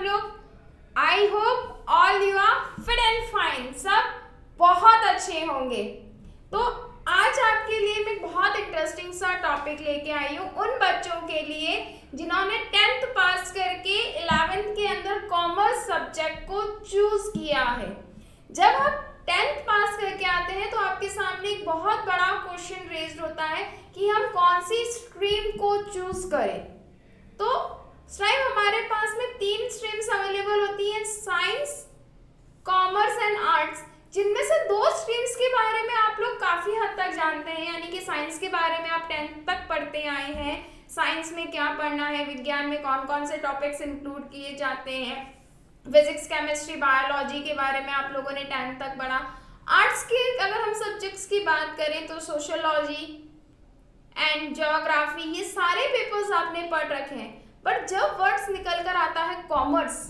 लोग? I hope all you are fit and fine, सब बहुत अच्छे होंगे। तो आज आपके लिए मैं बहुत इंटरेस्टिंग सा टॉपिक लेके आई हूँ उन बच्चों के लिए जिन्होंने 10th पास करके 11th के अंदर कॉमर्स सब्जेक्ट को चूज किया है। जब आप 10th पास करके आते हैं तो आपके सामने एक बहुत बड़ा क्वेश्चन रेज्ड होता है कि हम कौन सी स्ट्रीम को चूज करें। तो स्ट्रीम हमारे पास में 3 स्ट्रीम्स अवेलेबल होती हैं, साइंस, कॉमर्स एंड आर्ट्स, जिनमें से 2 स्ट्रीम्स के बारे में आप लोग काफ़ी हद तक जानते हैं, यानी कि साइंस के बारे में आप 10th तक पढ़ते आए हैं। साइंस में क्या पढ़ना है, विज्ञान में कौन कौन से टॉपिक्स इंक्लूड किए जाते हैं, फिजिक्स, केमिस्ट्री, बायोलॉजी के बारे में आप लोगों ने 10th तक पढ़ा। आर्ट्स के अगर हम सब्जेक्ट्स की बात करें तो सोशियोलॉजी एंड ज्योग्राफी, ये सारे पेपर्स आपने पढ़ रखे हैं। बट जब वर्ड्स निकल कर आता है कॉमर्स,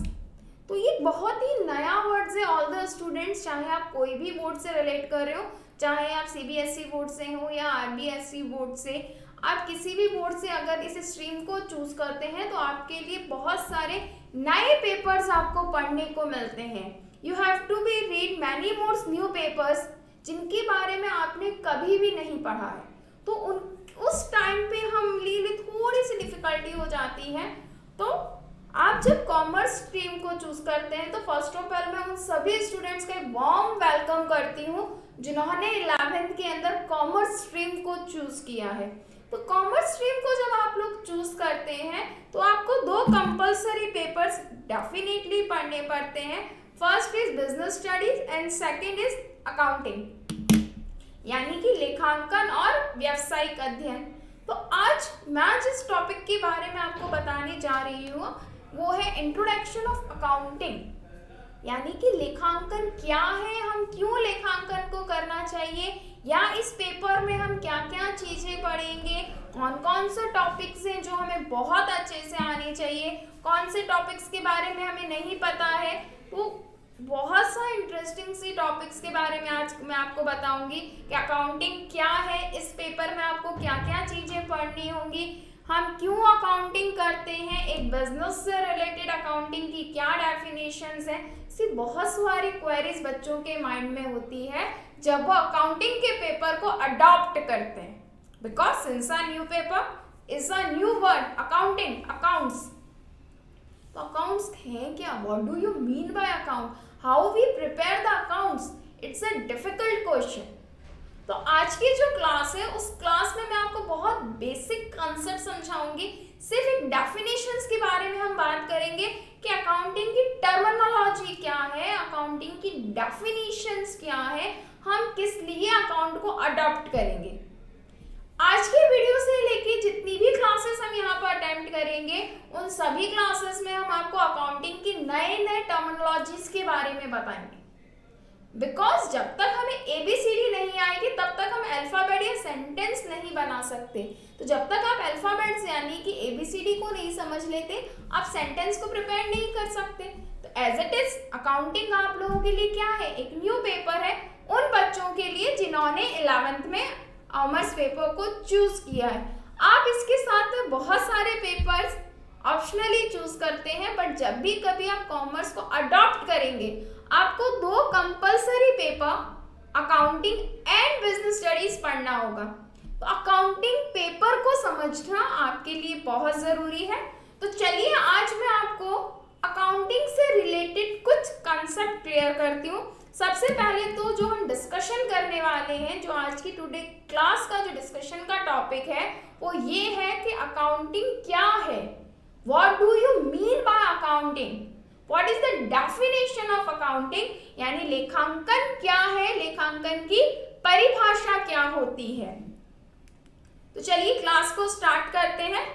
तो ये बहुत ही नया वर्ड्स है ऑल द स्टूडेंट्स, चाहे आप कोई भी बोर्ड से रिलेट कर रहे हो, चाहे आप सीबीएसई बोर्ड से हो या आरबीएसई बोर्ड से, आप किसी भी बोर्ड से अगर इस स्ट्रीम को चूज करते हैं तो आपके लिए बहुत सारे नए पेपर्स आपको पढ़ने को मिलते हैं। You have to be read many more newspapers जिनके बारे में आपने कभी भी नहीं पढ़ा है। तो उस टाइम पे हम लिए थोड़ी सी डिफिकल्टी हो जाती है। तो आप जब कॉमर्स स्ट्रीम को चूज करते हैं तो फर्स्ट ऑफ ऑल मैं उन सभी स्टूडेंट्स का वार्म वेलकम करती हूँ जिन्होंने 11th के अंदर कॉमर्स स्ट्रीम को चूज किया है। तो कॉमर्स स्ट्रीम को जब आप लोग चूज करते हैं तो आपको 2 कंपल्सरी पेपर्स डेफिनेटली पढ़ने पड़ते हैं। First is business studies and second is accounting, यानी कि लेखांकन और व्यावसायिक अध्ययन। तो आज मैं जिस टॉपिक के बारे में आपको बताने जा रही हूँ वो है इंट्रोडक्शन ऑफ अकाउंटिंग, यानी कि लेखांकन क्या है, हम क्यों लेखांकन को करना चाहिए, या इस पेपर में हम क्या क्या चीज़ें पढ़ेंगे, कौन कौन से टॉपिक्स हैं जो हमें बहुत अच्छे से आने चाहिए, कौन से टॉपिक्स के बारे में हमें नहीं पता है। तो बहुत सा इंटरेस्टिंग सी टॉपिक्स के बारे में आज मैं आपको बताऊंगी कि अकाउंटिंग क्या है, इस पेपर में आपको क्या क्या चीज़ें पढ़नी होंगी, हम क्यों अकाउंटिंग करते हैं, एक बिजनेस से रिलेटेड अकाउंटिंग की क्या डेफिनेशंस हैं। ऐसी बहुत सारी क्वेरीज बच्चों के माइंड में होती है जब वो अकाउंटिंग के पेपर को अडॉप्ट करते हैं, because since a newspaper is a new word accounting, accounts. तो अकाउंट्स हैं क्या, what do you mean by account, how we prepare the accounts, it's a difficult question. तो आज की जो क्लास है उस क्लास में मैं आपको बहुत बेसिक कंसेप्ट समझाऊंगी, सिर्फ एक डेफिनेशंस के बारे में हम बात करेंगे कि अकाउंटिंग की टर्मिनोलॉजी क्या है, अकाउंटिंग की डेफिनेशंस क्या है, हम किस लिए अकाउंट को अडॉप्ट करेंगे। आज के वीडियो से लेके जितनी भी क्लासेस हम यहाँ पर अटेम्प्ट करेंगे उन सभी क्लासेस में हम आपको अकाउंटिंग की नए नए टर्मिनोलॉजीज के बारे में बताएंगे। बिकॉज जब तक हमें ABCD नहीं आएगी तब तक हम अल्फाबेट या सेंटेंस नहीं बना सकते। तो जब तक आप अल्फाबेट्स यानी कि ABCD को नहीं समझ लेते आप सेंटेंस को प्रिपेयर नहीं कर सकते। तो एज इट इज अकाउंटिंग आप लोगों के लिए क्या है, एक न्यू पेपर है उन बच्चों के लिए जिन्होंने 11th में कॉमर्स पेपर को चूज किया है। आप इसके साथ में बहुत सारे पेपर्स ऑप्शनली चूज करते हैं, बट जब भी कभी आप कॉमर्स को अडॉप्ट करेंगे आपको 2 compulsory paper accounting and business studies पढ़ना होगा। तो अकाउंटिंग पेपर को समझना आपके लिए बहुत जरूरी है। तो चलिए आज मैं आपको अकाउंटिंग से रिलेटेड कुछ कंसेप्ट क्लियर करती हूँ। सबसे पहले तो जो हम डिस्कशन करने वाले हैं, जो आज की टुडे क्लास का जो डिस्कशन का टॉपिक है वो ये है कि अकाउंटिंग क्या है, what do you mean by accounting, what is the definition of accounting, यानी लेखांकन क्या है, लेखांकन की परिभाषा क्या होती है। तो चलिए क्लास को स्टार्ट करते हैं।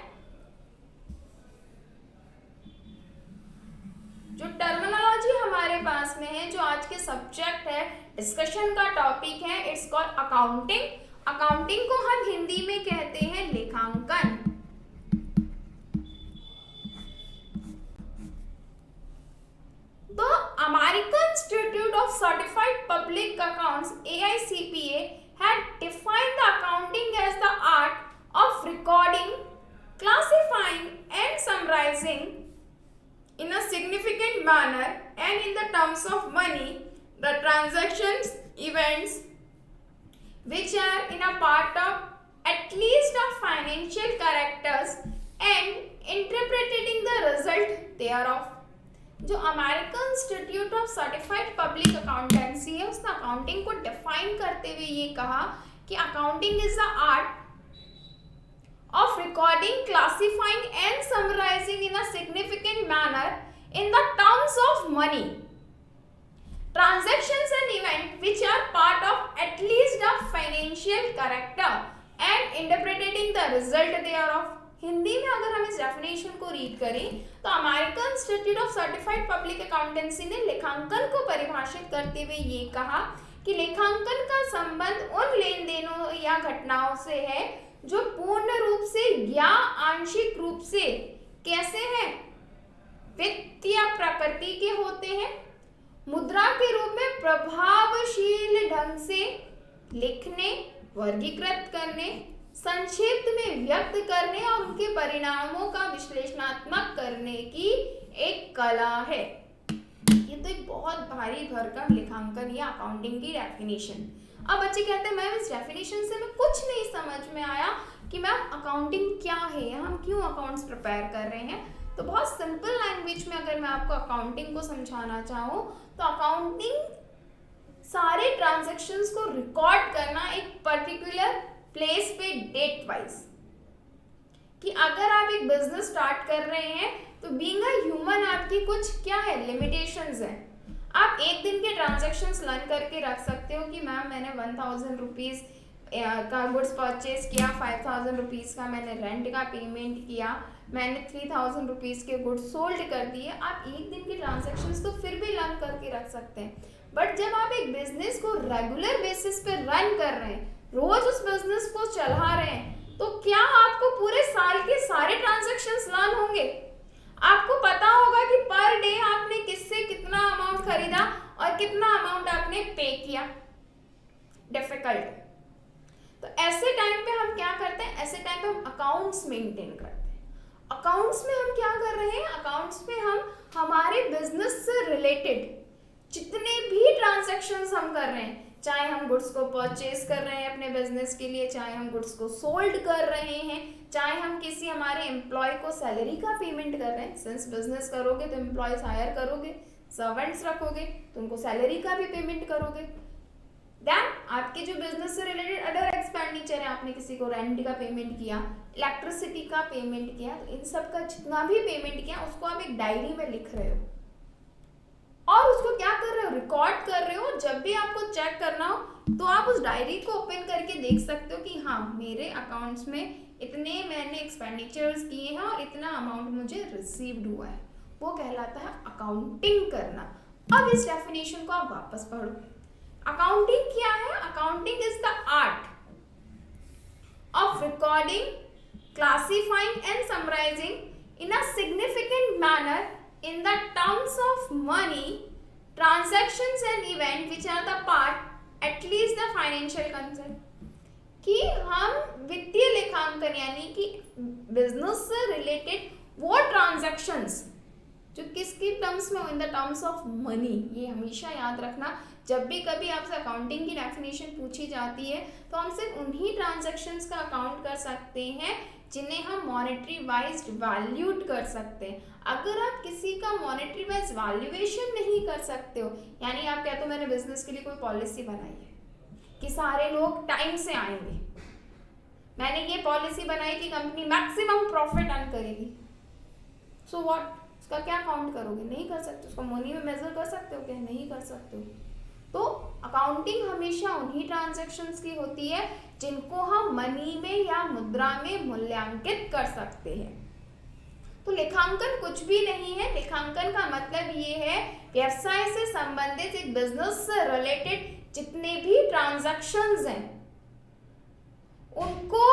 जो टर्मिनोलॉजी हमारे पास में है, जो आज के सब्जेक्ट है, डिस्कशन का टॉपिक है, इट्स कॉल्ड अकाउंटिंग। अकाउंटिंग को हम हिंदी में कहते हैं लेखांकन। The American Institute of Certified Public Accounts (AICPA) had defined the accounting as the art of recording, classifying and summarizing in a significant manner and in the terms of money the transactions events which are in a part of at least of financial characters and interpreting the result thereof। जो American institute of certified public accountancy है उसने accounting को define करते हुए ये कहा कि accounting is the art of recording, classifying and summarizing in a significant manner in the terms of money transactions and events which are part of at least of financial character and interpreting the result thereof। Hindi में अगर हम इस definition को read करें तो American institute of certified public accountancy ने लेखांकन को परिभाषित करते हुए ये कहा कि लेखांकन का संबंध उन लेन देनों या घटनाओं से है जो पूर्ण रूप से या आंशिक रूप से कैसे हैं, वित्तीय प्रकृति के होते हैं, मुद्रा के रूप में प्रभावशील ढंग से लिखने, वर्गीकृत करने, संक्षेप में व्यक्त करने और उनके परिणामों का विश्लेषणात्मक करने की एक कला है। ये तो एक बहुत भारी भरकम लेखांकन या अकाउंटिंग की डेफिनेशन। अब बच्चे कहते हैं मैम इस डेफिनेशन से मैं कुछ नहीं समझ में आया कि मैम अकाउंटिंग क्या है या हम क्यों अकाउंट्स प्रिपेयर कर रहे हैं। तो बहुत सिंपल लैंग्वेज में अगर मैं आपको अकाउंटिंग को समझाना चाहूँ तो अकाउंटिंग सारे ट्रांजैक्शंस को रिकॉर्ड करना एक पर्टिकुलर प्लेस पे डेट वाइज, कि अगर आप एक बिजनेस स्टार्ट कर रहे हैं तो बीइंग अ ह्यूमन आपकी कुछ क्या है लिमिटेशंस है। आप एक दिन के ट्रांजैक्शंस लर्न करके रख सकते हो कि मैम मैंने 1000 रुपीज़ का गुड्स परचेज किया, 5000 रुपीज़ का मैंने रेंट का पेमेंट किया, मैंने 3000 रुपीज़ के गुड्स सोल्ड कर दिए। आप एक दिन के ट्रांजैक्शंस तो फिर भी लर्न करके रख सकते हैं, बट जब आप एक बिजनेस को रेगुलर बेसिस पे रन कर रहे हैं, रोज उस बिजनेस को चला रहे हैं, तो क्या आपको पूरे साल के सारे ट्रांजैक्शंस लर्न होंगे? आपको पता होगा कि पर डे आपने किससे कितना अमाउंट खरीदा और कितना अमाउंट आपने पे किया? डिफिकल्ट। तो ऐसे टाइम पे हम क्या करते हैं, ऐसे टाइम पे हम अकाउंट्स मेंटेन करते हैं। अकाउंट्स में हम क्या कर रहे हैं, अकाउंट्स में हम हमारे बिजनेस से रिलेटेड जितने भी ट्रांजैक्शंस हम कर रहे हैं, चाहे हम गुड्स को परचेज कर रहे हैं अपने बिजनेस के लिए, चाहे हम गुड्स को सोल्ड कर रहे हैं, चाहे हम किसी हमारे एम्प्लॉय को सैलरी का पेमेंट कर रहे हैं। सिंस बिजनेस करोगे तो एम्प्लॉयज हायर करोगे, सर्वेंट्स रखोगे तो उनको सैलरी का भी पेमेंट करोगे। दैन आपके जो बिजनेस से रिलेटेड अदर एक्सपेंडिचर है, आपने किसी को रेंट का पेमेंट किया, इलेक्ट्रिसिटी का पेमेंट किया, तो इन सब का जितना भी पेमेंट किया उसको आप एक डायरी में लिख रहे हो और उसको क्या कर रहे हो, रिकॉर्ड कर रहे हो। जब भी आपको चेक करना हो तो आप उस डायरी को ओपन करके देख सकते हो कि हाँ मेरे अकाउंट्स में इतने मैंने एक्सपेंडिचर्स किए हैं और इतना अमाउंट मुझे रिसीव्ड हुआ है। वो कहलाता है अकाउंटिंग करना। अब इस डेफिनेशन को आप वापस पढ़ो। अकाउंटिंग क्या है? Accounting is the art of recording, classifying and summarising in a significant manner in the terms of money, transactions and event which are the part at least the financial concern, कि हम वित्तीय लेखांकन यानी कि business से related वो transactions जो किसकी टर्म्स में हो, in the terms of money. ये हमेशा याद रखना, जब भी कभी आपसे अकाउंटिंग की डेफिनेशन पूछी जाती है तो हम सिर्फ उन्हीं ट्रांजैक्शंस का अकाउंट कर सकते हैं जिन्हें हम मॉनेटरी वाइज वैल्यूड कर सकते हैं। अगर आप किसी का मॉनेटरी वाइज वैल्यूएशन नहीं कर सकते हो, यानी आप कहते हो मैंने बिजनेस के लिए कोई पॉलिसी बनाई है कि सारे लोग टाइम से आएंगे, मैंने ये पॉलिसी बनाई कि कंपनी मैक्सिमम प्रॉफिट अर्न करेगी, सो व्हाट, उसका क्या काउंट करोगे? नहीं कर सकते। उसको मनी में मेजर कर सकते हो क्या? नहीं कर सकते हो। तो अकाउंटिंग हमेशा उन्हीं ट्रांजैक्शंस की होती है जिनको हम मनी में या मुद्रा में मूल्यांकित कर सकते हैं। तो लेखांकन कुछ भी नहीं है। लेखांकन का मतलब ये है व्यवसाय से संबंधित एक बिजनेस से रिलेटेड जितने भी ट्रांजैक्शंस हैं उनको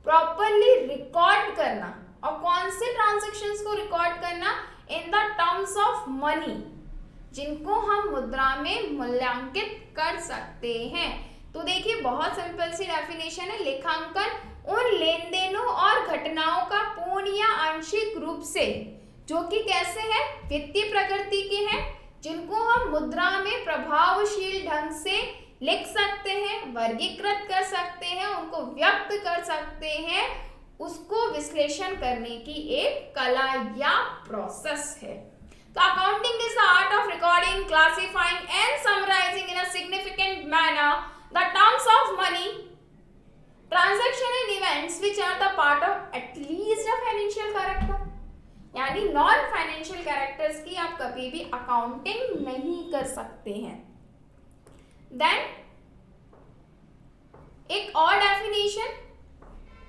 प्रॉपरली रिकॉर्ड करना। और कौन से ट्रांजैक्शंस को रिकॉर्ड करना? In the terms of money, जिनको हम मुद्रा में मूल्यांकित कर सकते हैं। तो देखिए बहुत सिंपल सी डेफिनेशन है। लेखांकन उन लेन देनों और घटनाओं का पूर्ण या आंशिक रूप से जो कि कैसे हैं, वित्तीय प्रकृति के हैं, जिनको हम मुद्रा में प्रभावशील ढंग से लिख सकते हैं, वर्गीकृत कर सकते हैं, उनको व्यक्त कर सकते हैं, उसको विश्लेषण करने की एक कला या प्रोसेस है। तो accounting is the art of recording, classifying and summarising in a significant manner the terms of money, transaction and events which are the part of at least a financial character. यानी नॉन फाइनेंशियल कैरेक्टर्स की आप कभी भी accounting नहीं कर सकते हैं। Then एक और डेफिनेशन,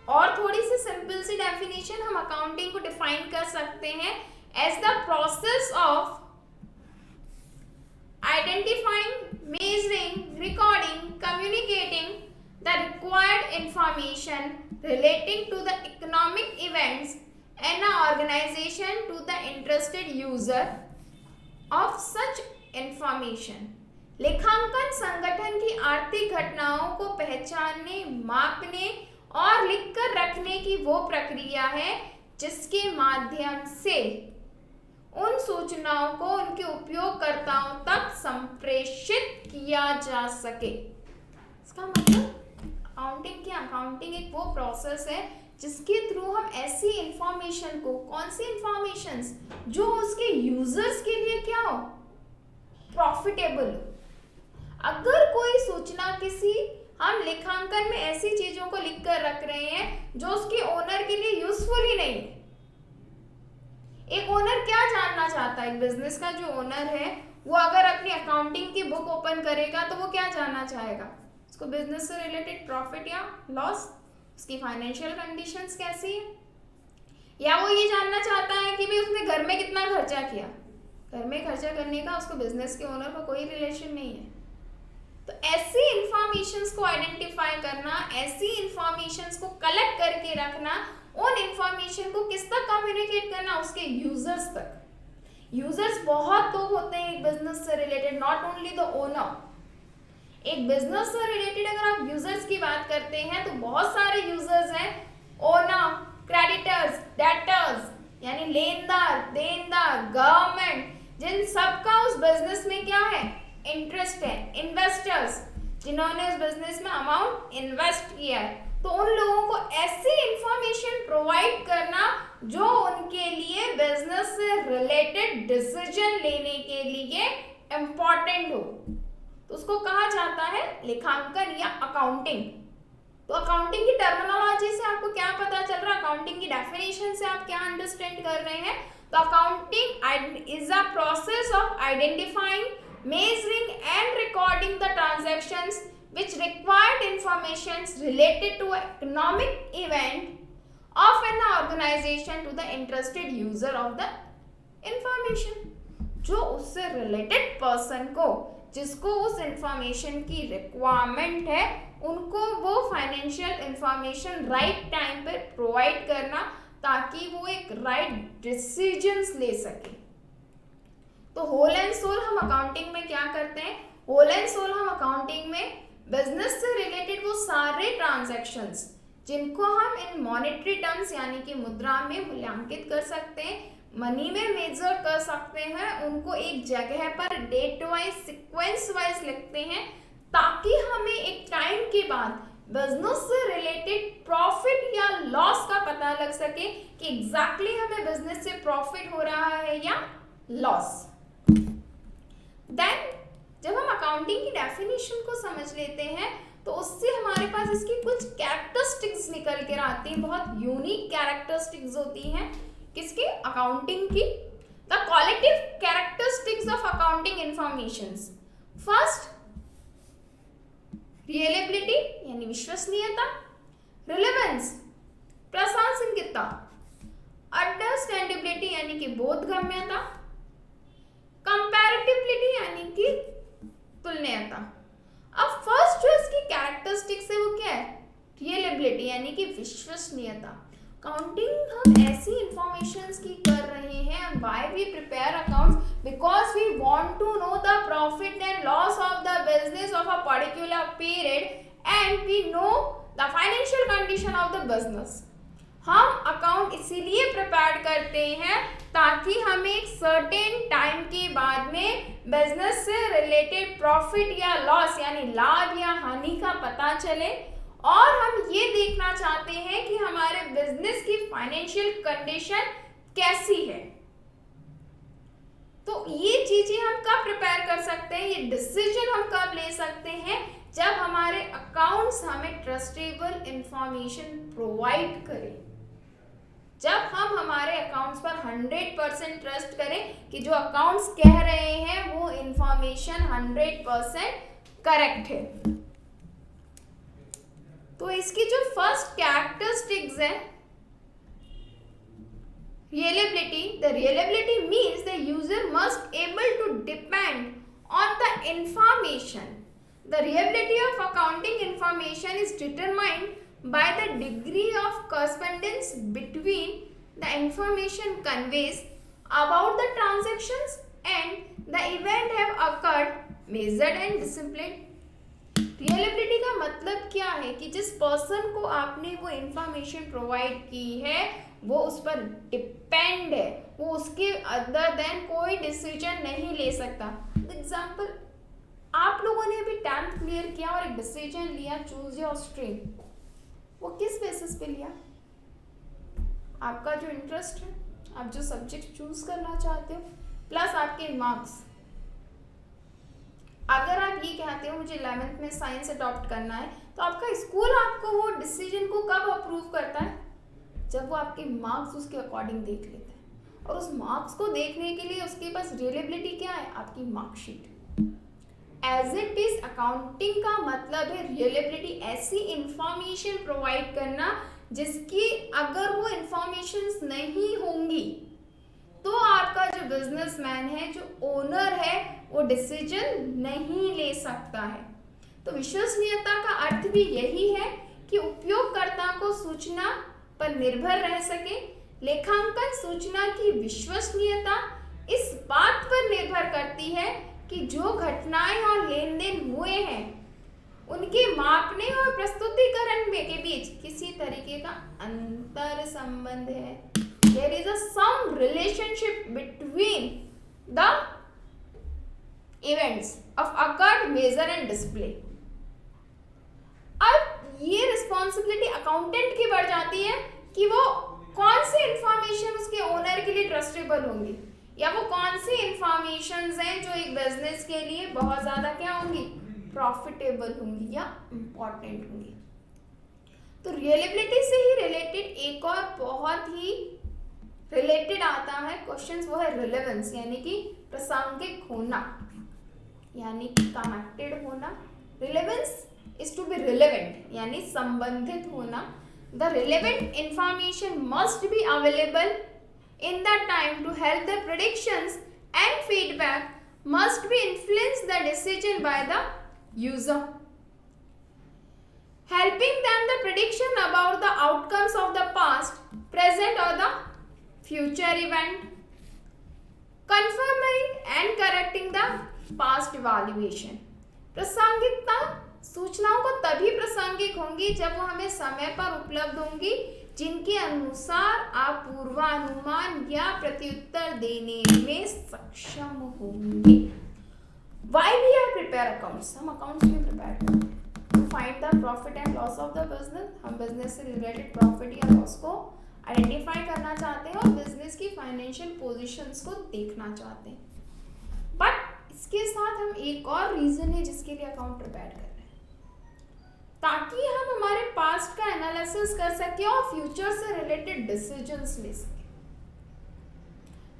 और थोड़ी सी सिंपल सी डेफिनेशन हम अकाउंटिंग को डिफाइन कर सकते हैं as the process of identifying, measuring, recording, communicating the required information relating to the economic events and an organization to the interested user of such information। लेखांकन संगठन की आर्थिक घटनाओं को पहचानने, मापने और लिखकर रखने की वो प्रक्रिया है जिसके माध्यम से उन सूचनाओं को उनके उपयोगकर्ताओं तक संप्रेषित किया जा सके। इसका मतलब अकाउंटिंग एक वो प्रोसेस है जिसके थ्रू हम ऐसी इंफॉर्मेशन को, कौन सी इंफॉर्मेशंस, जो उसके यूजर्स के लिए क्या हो, प्रॉफिटेबल हो। अगर कोई सूचना किसी, हम लेखांकन में ऐसी चीजों को लिख कर रख रहे हैं जो उसके ओनर के लिए यूजफुल ही नहीं है। एक ओनर क्या जानना चाहता है, एक बिजनेस का जो ओनर है वो अगर अपनी अकाउंटिंग की बुक ओपन करेगा तो वो क्या जानना चाहेगा, उसको बिजनेस से रिलेटेड प्रॉफिट या लॉस, उसकी फाइनेंशियल कंडीशंस कैसी है, या वो ये जानना चाहता है कि भाई उसने घर में कितना खर्चा किया। घर में खर्चा करने का उसको बिजनेस के ओनर को कोई रिलेशन नहीं है। तो ऐसी इंफॉर्मेशंस को आइडेंटिफाई करना, ऐसी इंफॉर्मेशंस को कलेक्ट करके रखना, उन इंफॉर्मेशन को किस तक कम्युनिकेट करना, उसके यूजर्स तक। यूजर्स बहुत लोग होते हैं एक बिजनेस से related, not only the owner. एक बिजनेस से रिलेटेड अगर आप यूजर्स की बात करते हैं तो बहुत सारे यूजर्स हैं, ओनर, क्रेडिटर्स, डेटर्स, यानी लेनदार, देनदार, गवर्नमेंट, जिन सबका उस बिजनेस में क्या है, इंटरेस्ट है, इन्वेस्टर्स, जिन्होंने उस बिजनेस में अमाउंट इन्वेस्ट किया है। तो उन लोगों को ऐसी इंफॉर्मेशन प्रोवाइड करना जो उनके लिए बिजनेस से रिलेटेड डिसीजन लेने के लिए इम्पॉर्टेंट हो, तो उसको कहा जाता है लेखांकन या अकाउंटिंग। तो अकाउंटिंग की टर्मिनोलॉजी से आपको क्या पता चल रहा है, अकाउंटिंग की डेफिनेशन से आप क्या अंडरस्टैंड कर रहे हैं। तो accounting is a process of identifying, measuring and recording the transactions which required informations related to an economic event of an organization to the interested user of the information। जो उससे related person को, जिसको उस information की requirement है, उनको वो financial information right time पे प्रोवाइड करना ताकि वो एक राइट डिसीजंस ले सके। तो होल एंड सोल हम अकाउंटिंग में क्या करते हैं, होल एंड सोल हम अकाउंटिंग में बिजनेस से रिलेटेड वो सारे ट्रांजैक्शंस जिनको हम इन मॉनेटरी टर्म्स यानी कि मुद्रा में मूल्यांकित कर सकते हैं, मनी में मेजर कर सकते हैं, उनको एक जगह पर डेट वाइज, सीक्वेंस वाइज लिखते हैं ताकि हमें एक टाइम के बाद बिजनेस से रिलेटेड प्रॉफिट या लॉस का पता लग सके कि एग्जैक्टली हमें बिजनेस से प्रॉफिट हो रहा है या लॉस। देन जब हम अकाउंटिंग की डेफिनेशन को समझ लेते हैं तो उससे हमारे पास इसकी कुछ कैरेक्टरिस्टिक्स निकल कर आती हैं, बहुत यूनिक कैरेक्टरिस्टिक्स होती हैं किसकी, अकाउंटिंग की। The qualitative characteristics of accounting informations, first reliability यानी विश्वसनीयता, रिलेवेंस प्रासंगिकता, अंडरस्टैंडेबिलिटी यानी कि बोधगम्यता, कंपैरेटिबिलिटी यानी कि तुलनीयता। अब फर्स्ट जो इसकी कैरेक्टरिस्टिक्स है वो क्या है, रियलेबिलिटी यानी कि विश्वसनीयता। अकाउंटिंग हम ऐसी इंफॉर्मेशंस की कर रहे हैं, why we prepare accounts, because we want to know the profit and loss of the business of a particular period and we know the financial condition of the business. हम account इसीलिए prepare करते हैं ताकि हमें एक certain time के बाद में बिजनेस से रिलेटेड प्रॉफिट या लॉस यानी लाभ या हानि का पता चले, और हम ये देखना चाहते हैं कि हमारे बिजनेस की फाइनेंशियल कंडीशन कैसी है। तो ये चीजें हम कब प्रिपेयर कर सकते हैं, ये डिसीजन हम कब ले सकते हैं, जब हमारे अकाउंट्स हमें ट्रस्टेबल इंफॉर्मेशन प्रोवाइड करें, जब हम हमारे अकाउंट्स पर 100% ट्रस्ट करें कि जो अकाउंट्स कह रहे हैं वो इंफॉर्मेशन 100% करेक्ट है। तो इसकी जो फर्स्ट कैरेक्टरिस्टिक्स है reliability, the reliability means the user must able to depend on the information. The reliability of accounting information is determined by the degree of correspondence between the information conveys about the transactions and the event have occurred, measured and disciplined. रियलिबिलिटी का मतलब क्या है कि जिस person को आपने वो information provide की है वो उस पर डिपेंड है, वो उसके अदर देन कोई डिसीजन नहीं ले सकता। एग्जाम्पल, आप लोगों ने अभी 10th क्लियर किया और एक डिसीजन लिया चूज योर स्ट्रीम, वो किस बेसिस पे लिया? आपका जो इंटरेस्ट है, आप जो सब्जेक्ट चूज करना चाहते हो, प्लस आपके मार्क्स। अगर आप ये कहते हो मुझे 11th में साइंस अडॉप्ट करना है, तो आपका स्कूल आपको वो डिसीजन को कब अप्रूव करता है? जब वो आपके मार्क्स उसके अकॉर्डिंग देख लेता है, और उस मार्क्स को देखने के लिए उसके पास रियलिबिलिटी क्या है? आपकी marksheet. As it is accounting का मतलब है रियलिबिलिटी, ऐसी इंफॉर्मेशन प्रोवाइड करना जिसकी अगर वो इंफॉर्मेशंस नहीं होंगी तो आपका जो बिजनेसमैन है, जो ओनर है, वो डिसीजन नहीं ले सकता है। तो विश्वसनीयता का अर्थ भी यही है कि उपयोगकर्ता को सूचना पर निर्भर रह सके। लेखांकन सूचना की विश्वसनीयता इस बात पर निर्भर करती है कि जो घटनाएं और लेन देन हुए हैं उनके मापने और प्रस्तुतिकरण में के बीच किसी तरीके का अंतर संबंध है। There is some relationship between the events of occurred, measure and display. अब ये रिस्पॉन्सिबिलिटी अकाउंटेंट की बढ़ जाती है कि वो कौन सी इंफॉर्मेशन उसके ओनर के लिए ट्रस्टेबल होंगी, या वो कौन सी इंफॉर्मेशंस हैं जो एक बिजनेस के लिए बहुत ज़्यादा क्या होंगी, प्रॉफिटेबल होंगी या इम्पॉर्टेंट होंगी। तो रियलिबिलिटी से ही रिलेटेड एक और बहुत ही रिलेटेड आता है क्वेश्चन, वो है रिलेवेंस, यानी कि प्रासंगिक होना, यानी कि कनेक्टेड होना। Relevance is to be relevant, यानी संबंधित होना। The relevant information must be available in the time to help the predictions and feedback must be influence the decision by the user, helping them the prediction about the outcomes of the past, present or the future event, confirming and correcting the past evaluation. प्रासंगिकता सूचनाओं को तभी प्रासंगिक होंगी जब वो हमें समय पर उपलब्ध होंगी जिनके अनुसार आप पूर्वानुमान या प्रत्युत्तर देने में सक्षम होंगे। Why we are prepare accounts? हम अकाउंट्स में प्रिपेयर करते हैं to find the profit and loss of the business। हम बिजनेस से रिलेटेड प्रॉफिट या लॉस को आइडेंटिफाई करना चाहते हैं और बिजनेस की फाइनेंशियल पोजीशंस को देखना चाहते हैं। बट इसके साथ हम एक और रीजन है जिसके लिए अकाउंट प्रिपेयर कर रहे हैं, ताकि हम हमारे पास्ट का एनालिसिस कर सके और फ्यूचर से रिलेटेड डिसीजंस ले सके।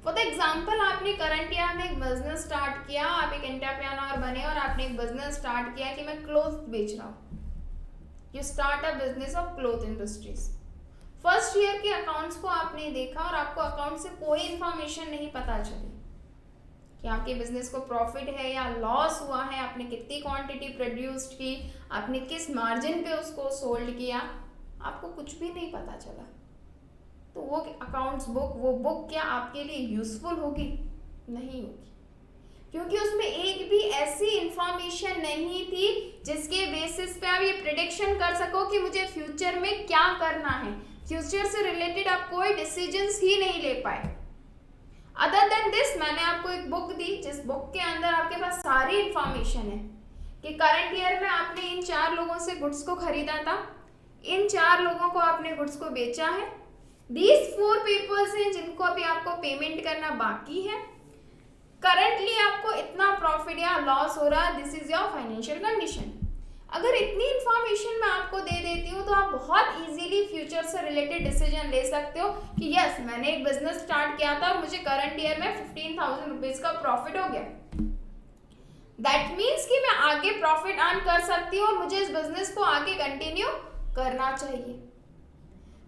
फॉर द एग्जाम्पल, आपने करंट ईयर में एक बिजनेस स्टार्ट किया, आप एक एंटरप्रेन्योर बने और आपने एक बिजनेस स्टार्ट किया कि मैं क्लोथ बेच रहा हूँ। You start a business of cloth industries. First year के अकाउंट्स को आपने देखा और आपको अकाउंट से कोई इंफॉर्मेशन नहीं पता चली कि आपके बिजनेस को प्रॉफिट है या लॉस हुआ है, आपने कितनी क्वांटिटी प्रोड्यूस्ड की, आपने किस मार्जिन पे उसको सोल्ड किया, आपको कुछ भी नहीं पता चला। तो वो अकाउंट्स बुक, वो बुक क्या आपके लिए यूजफुल होगी? नहीं होगी, क्योंकि उसमें एक भी ऐसी इंफॉर्मेशन नहीं थी जिसके बेसिस पे आप ये प्रिडिक्शन कर सको कि मुझे फ्यूचर में क्या करना है, फ्यूचर से रिलेटेड आप कोई डिसीजंस ही नहीं ले पाए। अदर देन दिस, मैंने आपको एक बुक दी जिस बुक के अंदर आपके पास सारी इंफॉर्मेशन है कि करंट ईयर में आपने इन 4 लोगों से गुड्स को खरीदा था, इन 4 लोगों को आपने गुड्स को बेचा है, दीज 4 पीपल्स हैं जिनको अभी आपको पेमेंट करना बाकी है, करंटली आपको इतना प्रॉफिट या लॉस हो रहा है, this is your financial condition. अगर इतनी इंफॉर्मेशन मैं आपको दे देती हूँ तो आप बहुत इजीली फ्यूचर से रिलेटेड डिसीजन ले सकते हो कि यस, मैंने एक बिजनेस स्टार्ट किया था और मुझे करंट ईयर में 15,000 रुपीज का प्रॉफिट हो गया। दैट मीन्स कि मैं आगे प्रॉफिट अर्न कर सकती हूँ और मुझे इस बिजनेस को आगे कंटिन्यू करना चाहिए।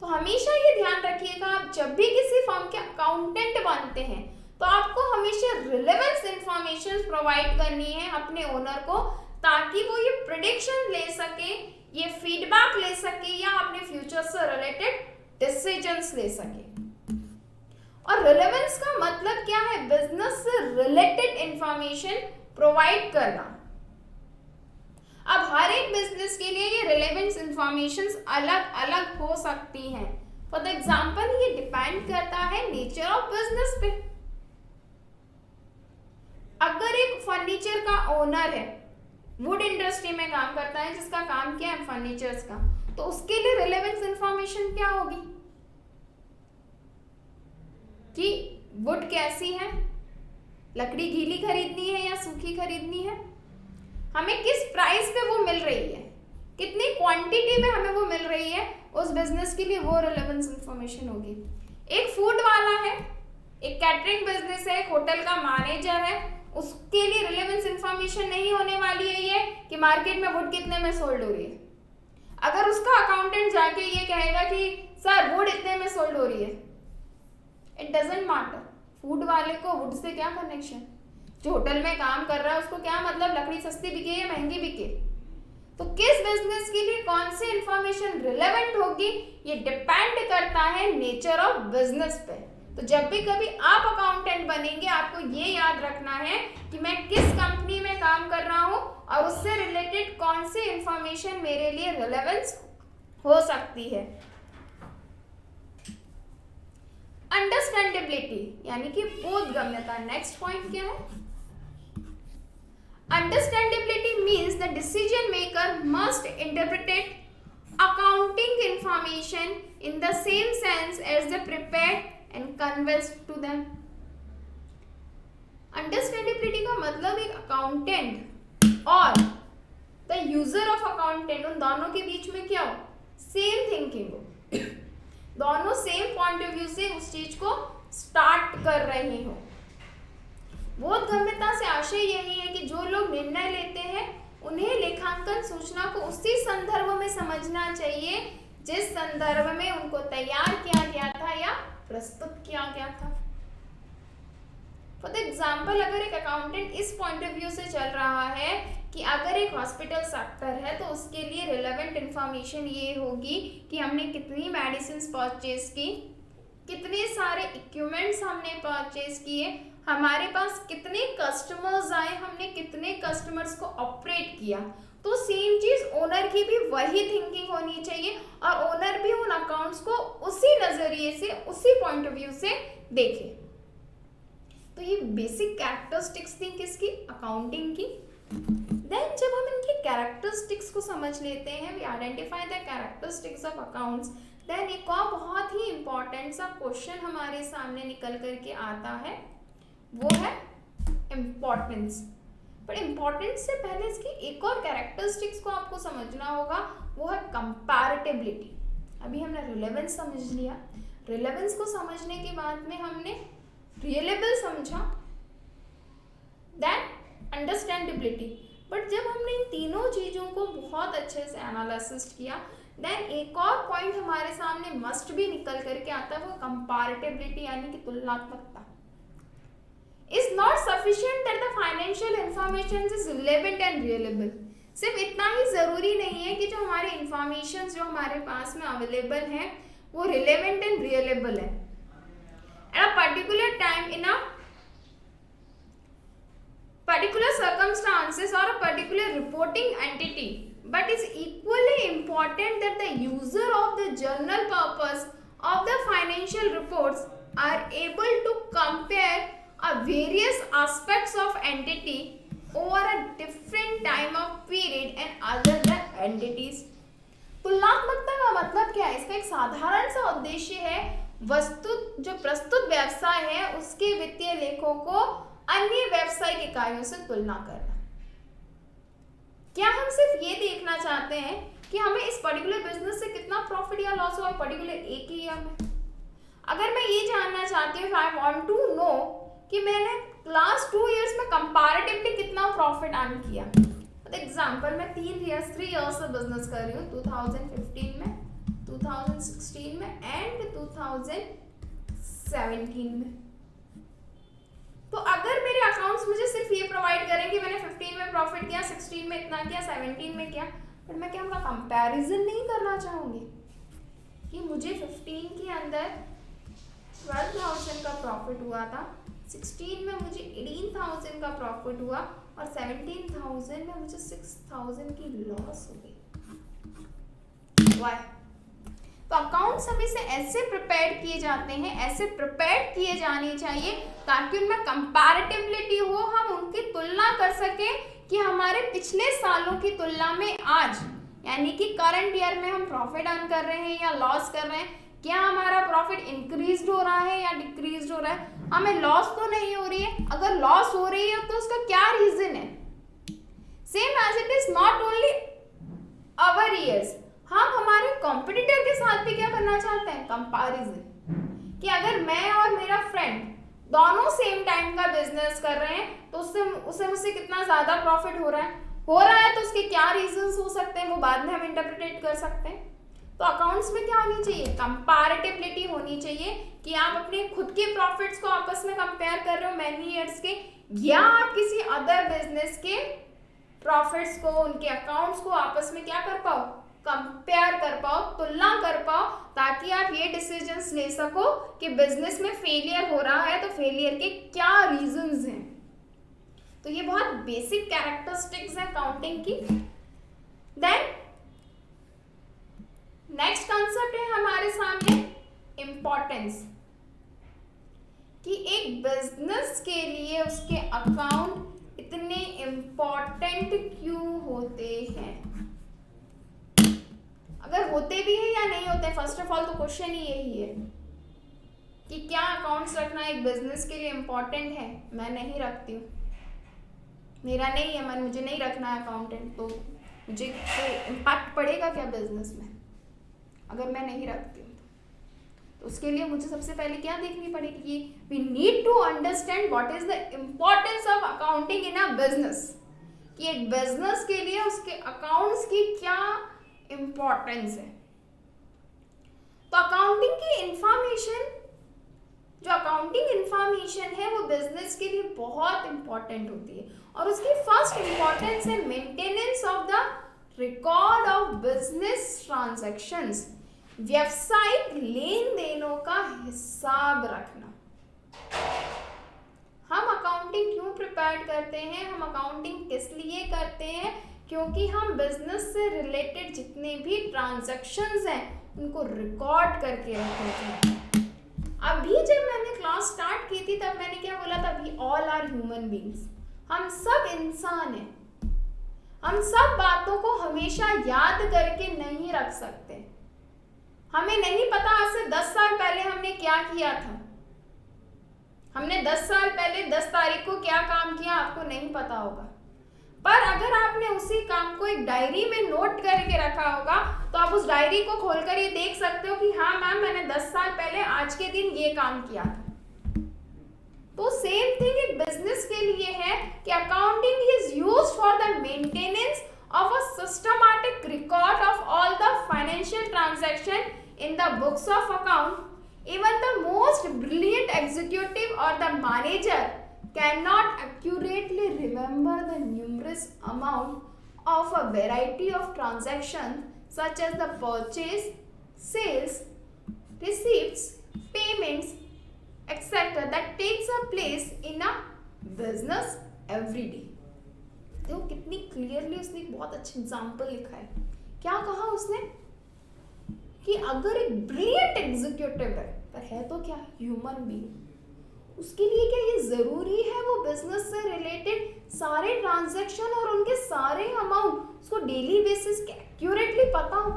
तो हमेशा ये ध्यान रखिएगा, आप जब भी किसी फर्म के अकाउंटेंट बनते हैं तो आपको हमेशा रिलेवेंस इंफॉर्मेशन प्रोवाइड करनी है अपने ओनर को, ताकि वो ये प्रेडिक्शन ले सके, ये फीडबैक ले सके या अपने फ्यूचर से रिलेटेड डिसीजंस ले सके। और रिलेवेंस का मतलब क्या है? बिजनेस से रिलेटेड इंफॉर्मेशन प्रोवाइड करना। अब हर एक बिजनेस के लिए ये रिलेवेंस इंफॉर्मेशंस अलग अलग हो सकती हैं। फॉर द एग्जांपल, ये डिपेंड करता है नेचर ऑफ बिजनेस पे। अगर एक फर्नीचर का ओनर है, वुड इंडस्ट्री में काम करता है, जिसका काम क्या है फर्नीचर्स का, तो उसके लिए रिलेवेंस इंफॉर्मेशन क्या होगी कि वुड कैसी है, लकड़ी गीली खरीदनी है या सूखी खरीदनी है, हमें किस प्राइस पे वो मिल रही है, कितनी क्वांटिटी में हमें वो मिल रही है, उस बिजनेस के लिए वो रिलेवेंस इंफॉर्मेशन होगी। एक फूड वाला है, एक कैटरिंग बिजनेस है, एक होटल का मैनेजर है, उसके लिए रिलेवेंस इंफॉर्मेशन नहीं होने वाली है ये कि मार्केट में वुड कितने में सोल्ड हो रही है। अगर उसका अकाउंटेंट जाके ये कहेगा कि सर वुड इतने में सोल्ड हो रही है, इट डजंट मैटर। फूड वाले को वुड से क्या कनेक्शन? जो होटल में काम कर रहा है उसको क्या मतलब लकड़ी सस्ती बिके या महंगी बिके? तो किस बिजनेस के लिए कौन सी इंफॉर्मेशन रिलेवेंट होगी, ये डिपेंड करता है नेचर ऑफ बिजनेस पे। तो जब भी कभी आप अकाउंटेंट बनेंगे, आपको ये याद रखना है कि मैं किस कंपनी में काम कर रहा हूँ और उससे रिलेटेड कौन सी इंफॉर्मेशन मेरे लिए रिलेवेंस हो सकती है। अंडरस्टैंडेबिलिटी यानी कि बोधगम्यता। नेक्स्ट पॉइंट क्या है? Understandability means the decision maker must interpret accounting information in the same sense as the prepared and conveys to them. Understandability का मतलब एक अकाउंटेंट और द यूजर ऑफ अकाउंटेंट, उन दोनों के बीच में क्या हो? सेम थिंकिंग हो, दोनों सेम पॉइंट ऑफ व्यू से उस चीज को स्टार्ट कर रहे हो। बोधगम्यता से आशय यही है कि जो लोग निर्णय लेते हैं उन्हें लेखांकन सूचना को उसी संदर्भ में समझना चाहिए जिस संदर्भ में उनको तैयार किया गया था या प्रस्तुत किया गया था। फॉर द एग्जाम्पल, अगर एक अकाउंटेंट इस पॉइंट ऑफ व्यू से चल रहा है कि अगर एक हॉस्पिटल सेक्टर है तो उसके लिए रिलेवेंट इंफॉर्मेशन ये होगी कि हमने कितनी मेडिसिन परचेज की, कितने सारे इक्विपमेंट्स हमने परचेज किए, हमारे पास कितने कस्टमर्स आए, हमने कितने कस्टमर्स को ऑपरेट किया। तो सेम चीज ओनर की भी वही थिंकिंग होनी चाहिए और ओनर भी उन अकाउंट्स को उसी नजरिए से, उसी पॉइंट ऑफ व्यू से देखे। तो ये बेसिक कैरेक्टरिस्टिक्स थी किसकी? अकाउंटिंग की। देन जब हम इनकी कैरेक्टरिस्टिक्स को समझ लेते हैं, we identify the characteristics of accounts, then एक और बहुत ही इंपॉर्टेंट सा क्वेश्चन हमारे सामने निकल करके आता है, वो है इम्पोर्टेंस। पर इम्पोर्टेंस से पहले इसकी एक और कैरेक्टरिस्टिक्स को आपको समझना होगा, वो है कंपैरेटिबिलिटी। अभी हमने रिलेवेंस समझ लिया, रिलेवेंस को समझने के बाद में हमने रिलेबल समझा, देन अंडरस्टैंडेबिलिटी। बट जब हमने इन तीनों चीज़ों को बहुत अच्छे से एनालिसिस किया, देन एक और पॉइंट हमारे सामने मस्ट भी निकल करके आता है, वो कंपैरेटिबिलिटी यानी कि तुलनात्मकता। Is not sufficient that the financial information is relevant and reliable. सिर्फ इतना ही जरूरी नहीं है कि जो हमारे इंफॉर्मेशन जो हमारे पास में अवेलेबल है वो रिलेवेंट एंड रियलेबल है। At a particular time in a particular circumstances or a particular reporting entity but it's equally important that the user of the journal purpose of the financial reports are able to compare various aspects of entity over a different time of period and other than entities. तुलनात्मकता का मतलब क्या है? इसका एक साधारण सा उद्देश्य है वस्तु जो प्रस्तुत व्यवसाय है उसके वित्तीय लेखों को अन्य व्यावसायिक इकाइयों से तुलना करना। क्या हम सिर्फ ये देखना चाहते हैं कि हमें इस पर्टिकुलर बिजनेस से कितना प्रॉफिट या लॉस हुआ पर्टिकुलर एक ही ईयर में? अगर मैं ये जानना चाहती हूँ, आई वांट टू नो कि मैंने लास्ट 2 इयर्स में कंपैरेटिवली कितना प्रॉफिट अर्न किया। फॉर एग्जांपल मैं 3 इयर्स से बिजनेस कर रही हूँ, 2015 में, 2016 में एंड 2017 में। तो अगर मेरे अकाउंट्स मुझे सिर्फ ये प्रोवाइड करें कि मैंने 15 में प्रॉफिट किया, 16 में इतना किया, 17 में किया, पर मैं क्या उनका कंपैरिजन नहीं करना चाहूँगी कि मुझे 15 के अंदर 12,000 का प्रॉफिट हुआ था, 16 में मुझे 18,000 का प्रॉफिट हुआ और 17,000 में मुझे 6,000 की लॉस हो गई। Why? तो अकाउंट्स हमेशा ऐसे प्रिपेयर किए जाते हैं, ऐसे प्रिपेयर किए जाने चाहिए ताकि उनमें कंपैरेटिबिलिटी हो, हम उनकी तुलना कर सकें कि हमारे पिछले सालों की तुलना में आज यानी कि करंट ईयर में हम प्रॉफिट अर्न कर रहे हैं या लॉस कर रहे हैं, क्या हमारा प्रॉफिट इंक्रीज हो रहा है या डिक्रीज हो रहा है, हमें लॉस तो नहीं हो रही है। अगर लॉस हो रही है तो उसका क्या रीजन है? Same as it is not only our years, हम हमारे कॉम्पिटिटर के साथ भी क्या करना चाहते हैं? कंपैरिजन, कि अगर मैं और मेरा फ्रेंड दोनों सेम टाइम का बिजनेस कर रहे हैं तो उससे मुझसे कितना ज्यादा प्रॉफिट हो रहा है तो उसके क्या रीजंस हो सकते हैं, वो बाद में हम इंटरप्रिटेट कर सकते हैं। तो अकाउंट्स में क्या होनी चाहिए? कंपैरेटिबिलिटी होनी चाहिए कि आप अपने खुद के प्रॉफिट्स को आपस में कंपेयर कर रहे हो मैनी ईयर्स के, या आप किसी अदर बिजनेस के प्रॉफिट्स को, उनके अकाउंट्स को आपस में क्या कर पाओ? कंपेयर कर पाओ, तुलना कर पाओ, ताकि आप ये डिसीजंस ले सको कि बिजनेस में फेलियर हो रहा है तो फेलियर के क्या रीजंस हैं। तो ये बहुत बेसिक कैरेक्टरिस्टिक्स है अकाउंटिंग की। देन नेक्स्ट कंसेप्ट है हमारे सामने इम्पोर्टेंस, कि एक बिजनेस के लिए उसके अकाउंट इतने इम्पोर्टेंट क्यों होते हैं, अगर होते भी हैं या नहीं होते। फर्स्ट ऑफ ऑल तो क्वेश्चन ही यही है कि क्या अकाउंट्स रखना एक बिजनेस के लिए इम्पोर्टेंट है? मैं नहीं रखती हूँ, मेरा नहीं है मन, मुझे नहीं रखना है अकाउंटेंट, तो मुझे कोई इम्पैक्ट पड़ेगा क्या बिजनेस में अगर मैं नहीं रखती हूँ? तो उसके लिए मुझे सबसे पहले क्या देखनी पड़ेगी? We need to understand what is the importance of accounting in a business, कि एक बिजनेस के लिए उसके अकाउंट्स की क्या इम्पोर्टेंस है। तो अकाउंटिंग की इंफॉर्मेशन, जो अकाउंटिंग इंफॉर्मेशन है वो बिजनेस के लिए बहुत इंपॉर्टेंट होती है, और उसकी फर्स्ट इंपॉर्टेंस है maintenance of the record of business transactions, व्यावसायिक लेन देनों का हिसाब रखना। हम अकाउंटिंग क्यों प्रिपेयर करते हैं? हम अकाउंटिंग किस लिए करते हैं? क्योंकि हम बिजनेस से रिलेटेड जितने भी ट्रांजैक्शंस हैं उनको रिकॉर्ड करके रखना चाहिए। अभी जब मैंने क्लास स्टार्ट की थी तब मैंने क्या बोला था? We all are human beings, हम सब इंसान हैं, हम सब बातों को हमेशा याद करके नहीं रख सकते। हमें नहीं पता आज से 10 साल पहले हमने क्या किया था, हमने 10 साल पहले 10 तारीख को क्या काम किया आपको नहीं पता होगा, पर अगर आपने उसी काम को एक डायरी में नोट करके रखा होगा तो आप उस डायरी को खोलकर ये देख सकते हो कि हाँ मैम मैंने 10 साल पहले आज के दिन ये काम किया था। तो सेम थिंग एक बिजनेस के लिए है कि accounting is used for the maintenance of a systematic record of all the financial transaction in the books of account. Even the most brilliant executive or the manager cannot accurately remember the numerous amount of a variety of transactions such as the purchase, sales, receipts, payments, etc. that takes a place in a business every day. देखो कितनी clearly उसने एक बहुत अच्छा example लिखा है। क्या कहा उसने कि अगर एक ब्रिलियंट एग्जीक्यूटिव है, पर है तो क्या, ह्यूमन बीइंग, उसके लिए क्या ये जरूरी है वो बिजनेस से रिलेटेड सारे ट्रांजैक्शन और उनके सारे अमाउंट उसको डेली बेसिस के एक्यूरेटली पता हो?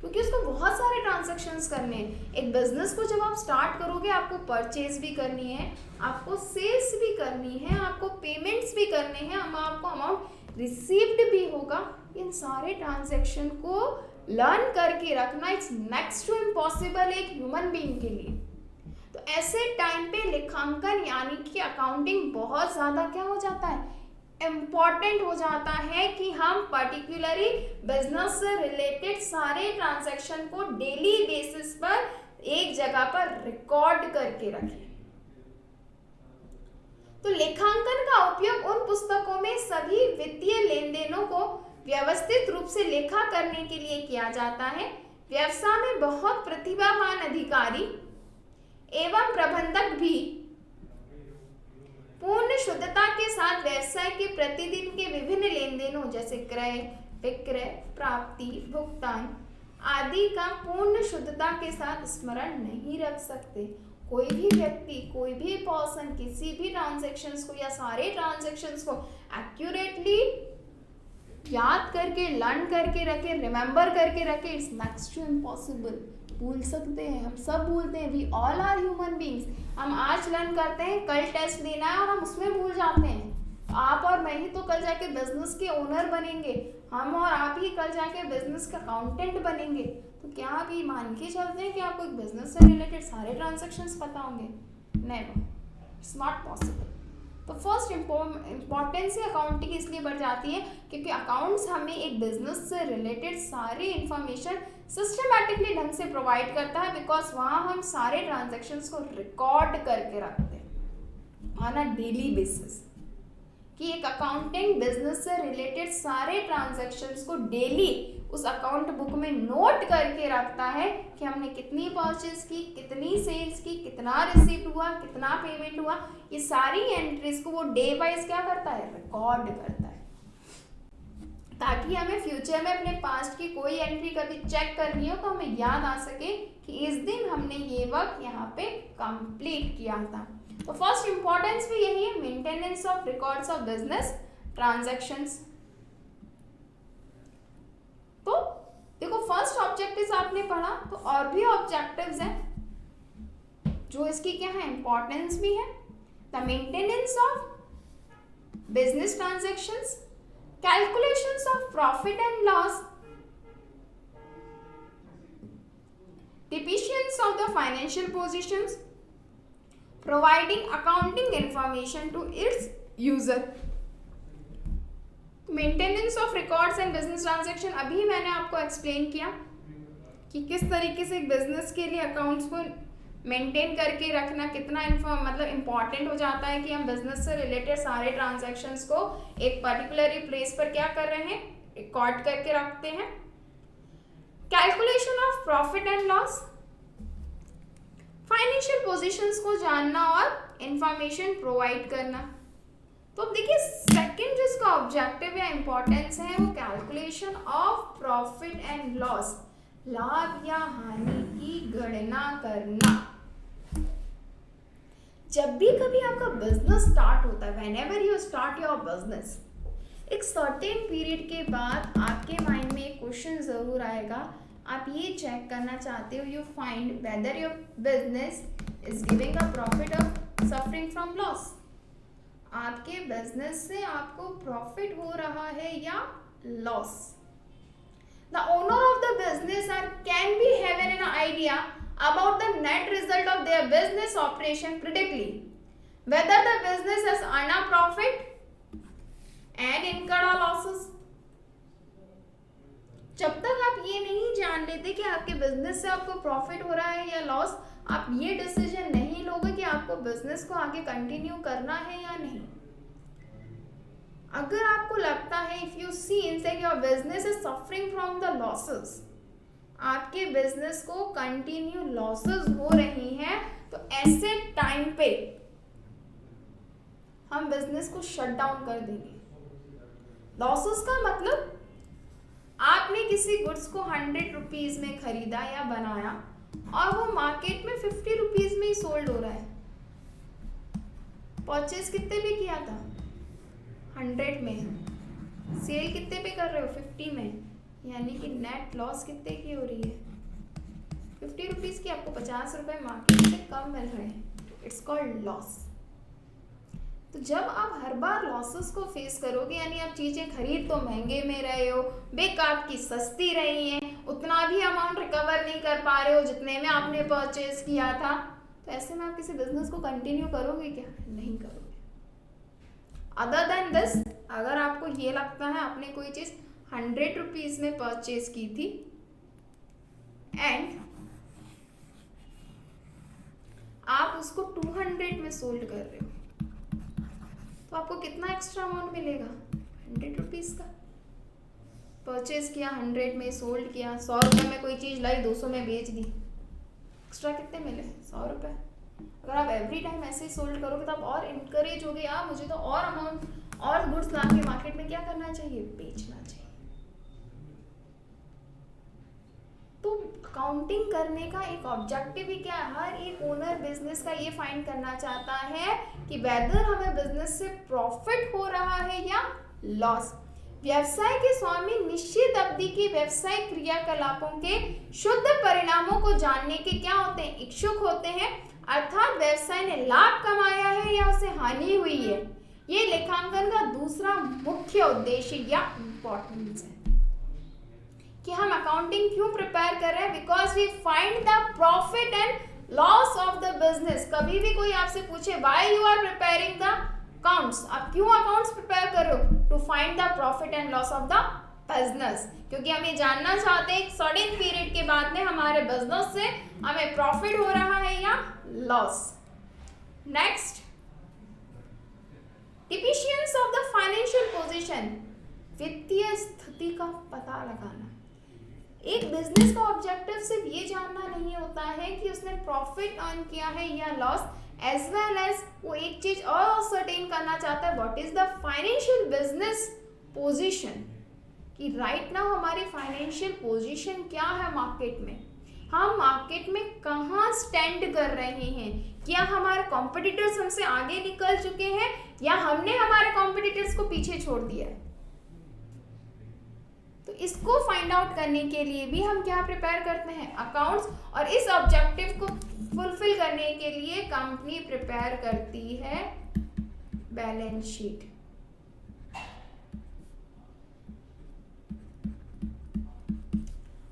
क्योंकि उसको बहुत सारे ट्रांजैक्शंस करने हैं। एक बिजनेस को जब आप स्टार्ट करोगे, आपको परचेज भी करनी है, आपको सेल्स भी करनी है, आपको पेमेंट्स भी करने हैं, आपको अमाउंट रिसीव्ड भी होगा। इन सारे ट्रांजैक्शन को लर्न करके रखना इट्स नेक्स्ट टू इम्पॉसिबल एक ह्यूमन बीइंग के लिए। तो ऐसे टाइम पे लेखांकन यानी कि अकाउंटिंग बहुत ज़्यादा क्या हो जाता है, इम्पॉर्टेंट हो जाता है कि हम पर्टिकुलरली बिजनेस से रिलेटेड सारे ट्रांजैक्शन को डेली बेसिस पर एक जगह पर रिकॉर्ड करके रखें। तो लेखांकन का उपयोग उन पुस्तकों में सभी वित्तीय लेन देनों को व्यवस्थित रूप से लेखा करने के लिए किया जाता है। व्यवसाय में बहुत प्रतिभावान अधिकारी एवं प्रबंधक भी पूर्ण शुद्धता के साथ व्यवसाय के प्रतिदिन के विभिन्न लेन देनों जैसे क्रय, विक्रय, प्राप्ति, भुगतान आदि का पूर्ण शुद्धता के साथ स्मरण नहीं रख सकते। कोई भी व्यक्ति, कोई भी पर्सन किसी भी ट्रांजैक्शंस को या सारे ट्रांजैक्शंस को एक्यूरेटली याद करके, लर्न करके रखे, रिमेंबर करके रखे, इट्स नेक्स्ट टू इम्पॉसिबल। भूल सकते हैं, हम सब भूलते हैं, we all are human beings. हम आज लर्न करते हैं, कल टेस्ट देना है और हम उसमें भूल जाते हैं। आप और मैं ही तो कल जाके बिजनेस के ओनर बनेंगे, हम और आप ही कल जाके बिजनेस का अकाउंटेंट बनेंगे। तो क्या आप ये मान के चलते हैं कि आपको एक बिजनेस से रिलेटेड सारे ट्रांजैक्शंस पता होंगे? Never, it's not possible. तो फर्स्ट इम्पोर्टेंस अकाउंटिंग इसलिए बढ़ जाती है क्योंकि अकाउंट्स हमें एक बिजनेस से रिलेटेड सारी इंफॉर्मेशन सिस्टमैटिकली ढंग से प्रोवाइड करता है, बिकॉज वहाँ हम सारे ट्रांजैक्शंस को रिकॉर्ड करके रखते हैं ऑन अ डेली बेसिस। कि एक अकाउंटिंग बिजनेस से रिलेटेड सारे ट्रांजैक्शंस को डेली उस अकाउंट बुक में नोट करके रखता है कि हमने कितनी परचेज की, कितनी सेल्स की, कितना रिसीव हुआ, कितना पेमेंट हुआ। ये सारी एंट्रीज को वो डे वाइज क्या करता है, रिकॉर्ड करता है, ताकि हमें फ्यूचर में अपने पास्ट की कोई एंट्री कभी चेक करनी हो तो हमें याद आ सके कि इस दिन हमने ये वर्क यहाँ पे कंप्लीट किया था। तो फर्स्ट इंपॉर्टेंस भी यही है, maintenance of records of business transactions. तो देखो फर्स्ट ऑब्जेक्टिव्स आपने पढ़ा, तो और भी ऑब्जेक्टिव्स हैं जो इसकी क्या है, इंपॉर्टेंस भी है। The maintenance of business transactions, calculations of profit and loss, depictions of the financial positions, providing accounting information to its user. Maintenance of records and business transaction अभी मैंने आपको एक्सप्लेन किया कि किस तरीके से एक बिजनेस के लिए अकाउंट्स को मेंटेन करके रखना कितना मतलब इम्पॉर्टेंट हो जाता है कि हम बिजनेस से रिलेटेड सारे ट्रांजैक्शंस को एक पर्टिकुलर प्लेस पर क्या कर रहे हैं, रिकॉर्ड करके रखते हैं। Calculation of profit and loss, financial positions को जानना और इंफॉर्मेशन प्रोवाइड करना। तो अब देखिए सेकंड जिसका ऑब्जेक्टिव या इंपॉर्टेंस है वो calculation of profit and loss, लाभ या हानि की गणना करना। जब भी कभी आपका बिजनेस स्टार्ट होता है, whenever you start your business, एक सर्टेन पीरियड के बाद आपके माइंड में एक क्वेश्चन जरूर आएगा। आप ये चेक करना चाहते हो, you find whether your business is giving a profit और सफरिंग फ्रॉम लॉस। आपके बिजनेस से आपको प्रॉफिट हो रहा है या loss. The owner of the business can be having an idea about the net result of their business operation critically, whether the business has earned a profit and incurred a losses. जब तक आप ये नहीं जान लेते कि आपके business से आपको प्रॉफिट हो रहा है या लॉस, आप ये डिसीजन नहीं लोगे कि आपको बिजनेस को आगे कंटिन्यू करना है या नहीं। अगर आपको लगता है इफ यू सी इनसे your business is suffering from the losses, आपके बिजनेस को कंटिन्यू लॉसेस हो रही हैं, तो ऐसे टाइम पे हम बिजनेस को शट डाउन कर देंगे। लॉसेस का मतलब आपने किसी गुड्स को 100 रुपीज में खरीदा या बनाया और वो मार्केट में 50 रुपीज में ही सोल्ड हो रहा है। परचेज कितने पे किया था? 100 में। सेल कितने पे कर रहे हो? 50 में। यानी कि नेट लॉस कितने की हो रही है? 50 रुपीज की, आपको 50 रुपए मार्केट से कम मिल रहे हैं। It's called loss. तो जब आप हर बार लॉसेस को फेस करोगे, यानी आप चीजें खरीद तो महंगे में रहे हो, बिक आपकी सस्ती रही है, उतना भी अमाउंट रिकवर नहीं कर पा रहे हो जितने में आपने परचेज किया था, तो ऐसे में आप किसी बिजनेस को कंटिन्यू करोगे क्या? नहीं करोगे। अदर देन दिस, अगर आपको ये लगता है आपने कोई चीज 100 रुपीज में परचेज की थी एंड आप उसको 200 में सोल्ड कर रहे हो, तो आपको कितना एक्स्ट्रा अमाउंट मिलेगा? 100 रुपीज का। परचेज किया 100 में, सोल्ड किया 100 रुपये में, कोई चीज लाई 200 में बेच दी, एक्स्ट्रा कितने मिले? 100 रुपये। अगर आप एवरी टाइम ऐसे ही सोल्ड करोगे तो आप और इनकरेज होगे, यार मुझे तो और अमाउंट और गुड्स ला के मार्केट में क्या करना चाहिए? बेचना चाहिए। तो अकाउंटिंग करने का एक ऑब्जेक्टिव ही क्या है? हर एक ओनर बिजनेस का ये फाइंड करना चाहता है कि वेदर हमें बिजनेस से प्रॉफिट हो रहा है या लॉस। व्यवसाय के स्वामी निश्चित अवधि की व्यवसायिक क्रियाकलापों के शुद्ध परिणामों को जानने के क्या होते हैं? इच्छुक होते हैं। अर्थात व्यवसाय ने लाभ कमाया है या उसे हानि हुई है। ये लेखांकन का दूसरा मुख्य उद्देश्य या इम्पोर्टेंस है कि हम अकाउंटिंग क्यों प्रिपेयर कर रहे हैं? Because we find the profit and loss of the business. कभी भी कोई आपसे पूछे why you are preparing the accounts, आप क्यों अकाउंट्स प्रिपेयर कर रहे हो? To find the profit and loss of the business, क्योंकि हम ये जानना चाहते हैं सर्टेन पीरियड के बाद में हमारे बिजनेस से हमें प्रॉफिट हो रहा है या loss. Next, deficiencies of the financial position, वित्तीय स्थिति का पता लगाना। एक बिजनेस का ऑब्जेक्टिव सिर्फ ये जानना नहीं होता है कि उसने प्रॉफिट अर्न किया है या लॉस, एज वेल एज वो एक चीज और सर्टेन करना चाहता है, what is the financial business position, कि राइट नाउ हमारी फाइनेंशियल पोजीशन क्या है मार्केट में, हम मार्केट में कहाँ स्टैंड कर रहे हैं, क्या हमारे कॉम्पिटिटर्स हमसे आगे निकल चुके हैं या हमने हमारे कॉम्पिटिटर्स को पीछे छोड़ दिया है। तो इसको फाइंड आउट करने के लिए भी हम क्या प्रिपेयर करते हैं? अकाउंट्स। और इस ऑब्जेक्टिव को फुलफिल करने के लिए कंपनी प्रिपेयर करती है balance sheet.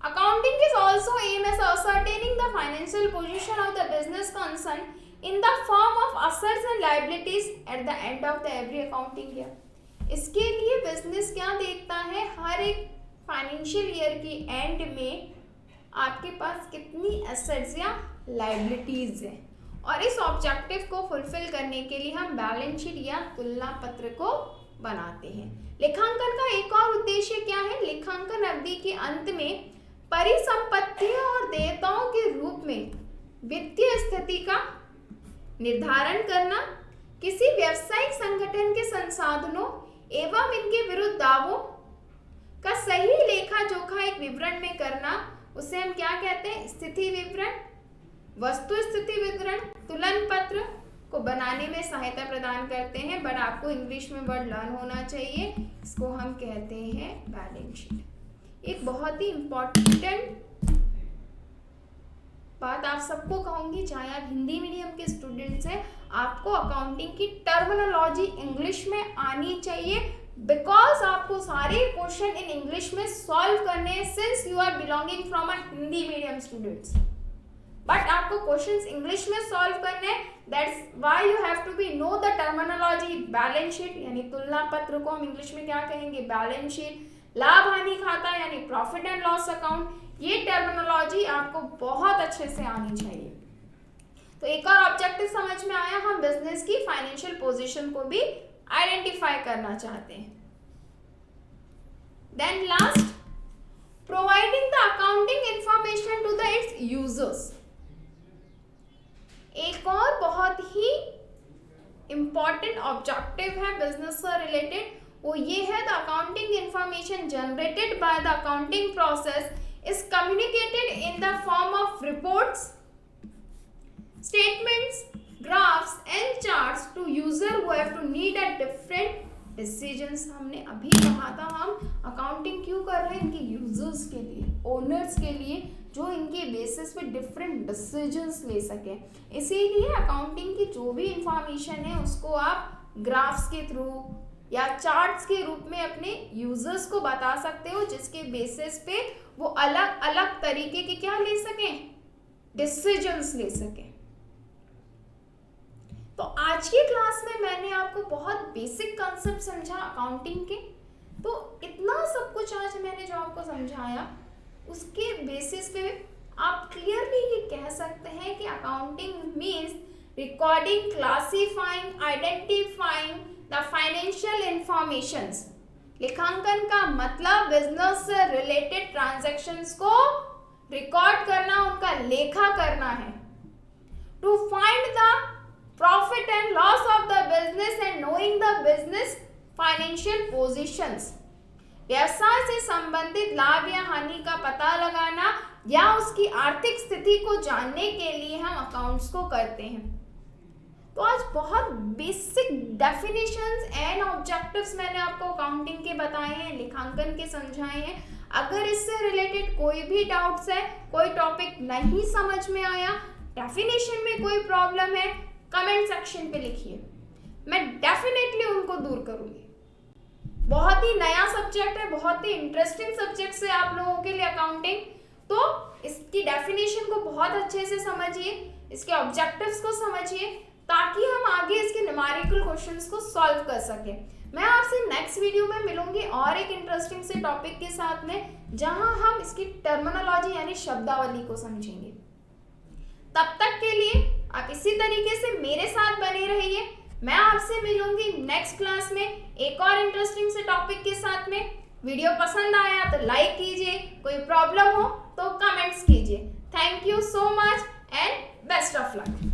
Accounting is also aimed at ascertaining the financial position of the business concerned in the form of assets and liabilities at the end of the every accounting year. इसके लिए business क्या देखता है? हर एक financial year की and में आपके पास कितनी एसेट्स या लाइबिलिटीज है, और इस ऑब्जेक्टिव को फुलफिल करने के लिए हम बैलेंस शीट या तुलना पत्र को बनाते हैं। लेखांकन का एक और उद्देश्य क्या है? लेखांकन अवधि के अंत में परिसंपत्तियों और देयताओं के रूप में वित्तीय स्थिति का निर्धारण करना, किसी व्यावसायिक संगठन के संसाधनों एवं इनके विरुद्ध दावों का सही लेखा जोखा एक विवरण में करना, उसे हम क्या कहते हैं? स्थिति विवरण, वस्तु स्थिति विवरण, तुलन पत्र को बनाने में सहायता प्रदान करते हैं। बट आपको इंग्लिश में वर्ड लर्न होना चाहिए, इसको हम कहते हैं बैलेंस शीट। एक बहुत ही इम्पोर्टेंट बात आप सबको कहूंगी, चाहे आप हिंदी मीडियम के स्टूडेंट्स हैं, आपको अकाउंटिंग की टर्मिनोलॉजी इंग्लिश में आनी चाहिए, बिकॉज आपको सारे क्वेश्चन इन इंग्लिश में सॉल्व करने हैं since you are belonging from a Hindi medium students. But आपको क्वेश्चंस इंग्लिश में सॉल्व करने हैं, that's why you have to be know the terminology. Balance sheet यानी तुलना पत्र को हम इंग्लिश में क्या कहेंगे? Balance sheet. लाभ हानि खाता यानी प्रॉफिट एंड लॉस अकाउंट, ये टर्मिनोलॉजी आपको बहुत अच्छे से आनी चाहिए। तो एक और ऑब्जेक्टिव समझ में आया, हम बिजनेस की फाइनेंशियल पोजीशन को भी आइडेंटिफाई करना चाहते हैं। Then last, providing the accounting information to the it's users. एक और बहुत ही इंपॉर्टेंट ऑब्जेक्टिव है बिजनेस से रिलेटेड, वो ये है, the accounting information generated by the accounting process is communicated in the form of reports, statements, graphs and charts to user who have to need a different decisions. हमने अभी कहा था हम अकाउंटिंग क्यों कर रहे हैं, इनके यूजर्स के लिए, ओनर्स के लिए, जो इनके बेसिस पे डिफरेंट डिसीजंस ले सकें। इसीलिए अकाउंटिंग की जो भी इंफॉर्मेशन है उसको आप ग्राफ्स के थ्रू या चार्ट्स के रूप में अपने यूजर्स को बता सकते हो, जिसके बेसिस पे वो अलग अलग तरीके के क्या ले सकें, डिसीजंस ले सकें। तो आज की क्लास में मैंने आपको बहुत बेसिक कंसेप्ट समझा अकाउंटिंग के। तो इतना सब कुछ आज मैंने जो आपको समझाया उसके बेसिस पे आप क्लियरली ये कह सकते हैं कि accounting means recording, classifying, identifying the financial informations. लेखांकन का मतलब बिजनेस से रिलेटेड ट्रांजैक्शंस को रिकॉर्ड करना, उनका लेखा करना है। To find the profit and loss of the business and knowing the business financial positions. व्यवसाय से संबंधित लाभ या हानि का पता लगाना या उसकी आर्थिक स्थिति को जानने के लिए हम अकाउंट्स को करते हैं। तो आज बहुत बेसिक डेफिनेशंस एंड ऑब्जेक्टिव्स मैंने आपको अकाउंटिंग के बताए हैं, लेखांकन के समझाए हैं। अगर इससे रिलेटेड कोई भी डाउट्स है, कोई टॉपिक नहीं समझ में आया, डेफिनेशन में कोई प्रॉब्लम है, कमेंट सेक्शन पे लिखिए, मैं डेफिनेटली उनको दूर करूंगी। बहुत ही नया सब्जेक्ट है, बहुत ही इंटरेस्टिंग सब्जेक्ट है आप लोगों के लिए अकाउंटिंग। तो इसकी डेफिनेशन को बहुत अच्छे से समझिए, इसके ऑब्जेक्टिव्स को समझिए, ताकि हम आगे इसके न्यूमेरिकल क्वेश्चंस को सॉल्व कर सकें। मैं आपसे नेक्स्ट वीडियो में मिलूंगी और एक इंटरेस्टिंग से टॉपिक के साथ में, जहां हम इसकी टर्मिनोलॉजी यानी शब्दावली को समझेंगे। तब तक के लिए आप इसी तरीके से मेरे साथ बने रहिए। मैं आपसे मिलूंगी नेक्स्ट क्लास में एक और इंटरेस्टिंग से टॉपिक के साथ में। वीडियो पसंद आया तो लाइक कीजिए, कोई प्रॉब्लम हो तो कमेंट्स कीजिए। Thank you so much and best of luck.